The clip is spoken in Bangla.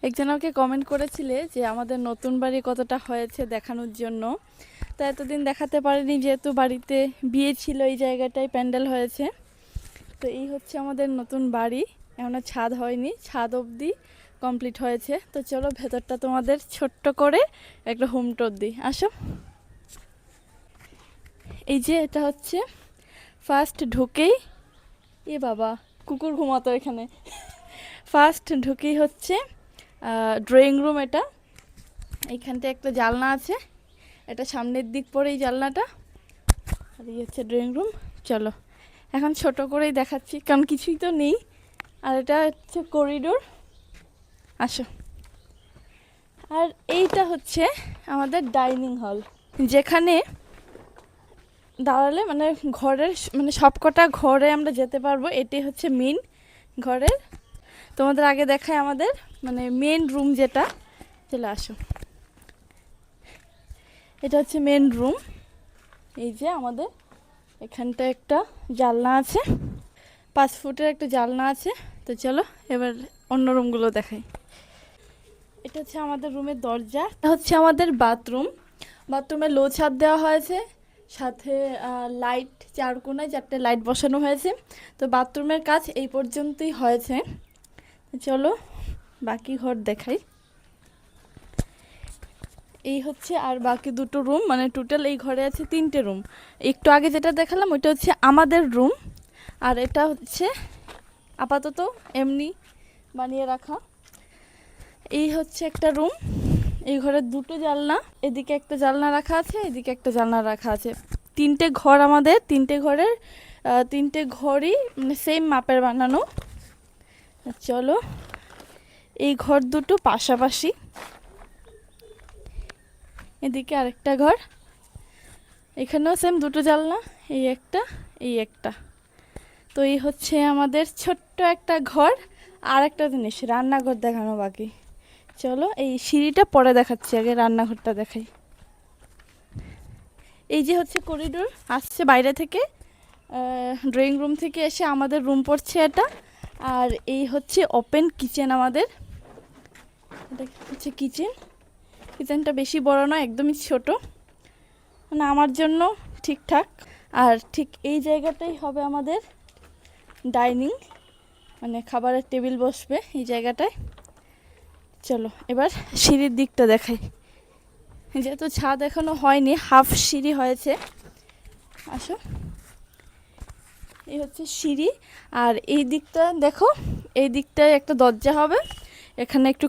একজন আমাকে কমেন্ট করেছিলে যে আমাদের নতুন বাড়ি কতটা হয়েছে দেখানোর জন্য। তো এতদিন দেখাতে পারিনি যেহেতু বাড়িতে বিয়ে ছিল, এই জায়গাটায় প্যান্ডেল হয়েছে। তো এই হচ্ছে আমাদের নতুন বাড়ি, এখনও ছাদ হয়নি, ছাদ অবধি কমপ্লিট হয়েছে। তো চলো ভেতরটা তোমাদের ছোট্ট করে একটা হোম টুর দিই, আসো। এই যে এটা হচ্ছে ফার্স্ট ঢুকেই, এ বাবা কুকুর ঘুমাতো এখানে। ফার্স্ট ঢুকেই হচ্ছে ড্রয়িং রুম। এটা এইখানটা একটা জানলা আছে, এটা সামনের দিক পরে এই জানলাটা, আর এই হচ্ছে ড্রয়িং রুম। চলো এখন ছোট করেই দেখাচ্ছি কারণ কিছুই তো নেই। আর এটা হচ্ছে করিডোর, আসো। আর এইটা হচ্ছে আমাদের ডাইনিং হল, যেখানে দাঁড়ালে মানে ঘরের মানে সবকটা ঘরে আমরা যেতে পারবো। এটাই হচ্ছে মেন ঘরের। তোমাদের আগে দেখায় আমাদের মানে মেন রুম যেটা, চলে আসো। এটা হচ্ছে মেন রুম। এই যে আমাদের এখানটা একটা জানলা আছে, 5 ফুটের একটা জানলা আছে। তো চলো এবার অন্য রুমগুলো দেখাই। এটা হচ্ছে আমাদের রুমের দরজা, এটা হচ্ছে আমাদের বাথরুম। বাথরুমে লো ছাদ দেওয়া হয়েছে, সাথে লাইট 4 কোণায় 4টে লাইট বসানো হয়েছে। তো বাথরুমের কাজ এই পর্যন্তই হয়েছে। চলো বাকি ঘর দেখাই। এই হচ্ছে আর বাকি দুটো রুম, মানে টোটাল এই ঘরে আছে 3টে রুম। একটু আগে যেটা দেখালাম ওইটা হচ্ছে আমাদের রুম, আর এটা হচ্ছে আপাতত এমনি বানিয়ে রাখা। এই হচ্ছে একটা রুম, এই ঘরের দুটো জানলা, এদিকে একটা জানলা রাখা আছে, এদিকে একটা জানলা রাখা আছে। 3টে ঘর আমাদের, 3টে ঘরের 3টে ঘরই মানে সেম মাপের বানানো। চলো এই ঘর দুটো পাশাপাশি, এদিকে আরেকটা ঘর, এখানেও সেম দুটো জানলা, এই একটা এই একটা। তো এই হচ্ছে আমাদের ছোট্ট একটা ঘর। আর একটা জিনিস, রান্নাঘর দেখানো বাকি। চলো এই সিঁড়িটা পরে দেখাচ্ছি, আগে রান্নাঘরটা দেখাই। এই যে হচ্ছে করিডোর আসছে বাইরে থেকে, ড্রয়িং রুম থেকে এসে আমাদের রুম পড়ছে এটা। আর এই হচ্ছে ওপেন কিচেন আমাদের, এটা হচ্ছে কিচেন। কিচেনটা বেশি বড় নয়, একদমই ছোট, মানে আমার জন্য ঠিকঠাক। আর ঠিক এই জায়গাটাই হবে আমাদের ডাইনিং, মানে খাবারের টেবিল বসবে এই জায়গাটায়। চলো এবার সিঁড়ির দিকটা দেখাই। যেহেতু ছাদ এখনো হয়নি, হাফ সিঁড়ি হয়েছে, আসো। এই হচ্ছে সিঁড়ি, আর এই দিকটা দেখো, এই দিকটায় একটা দরজা হবে, এখানে একটু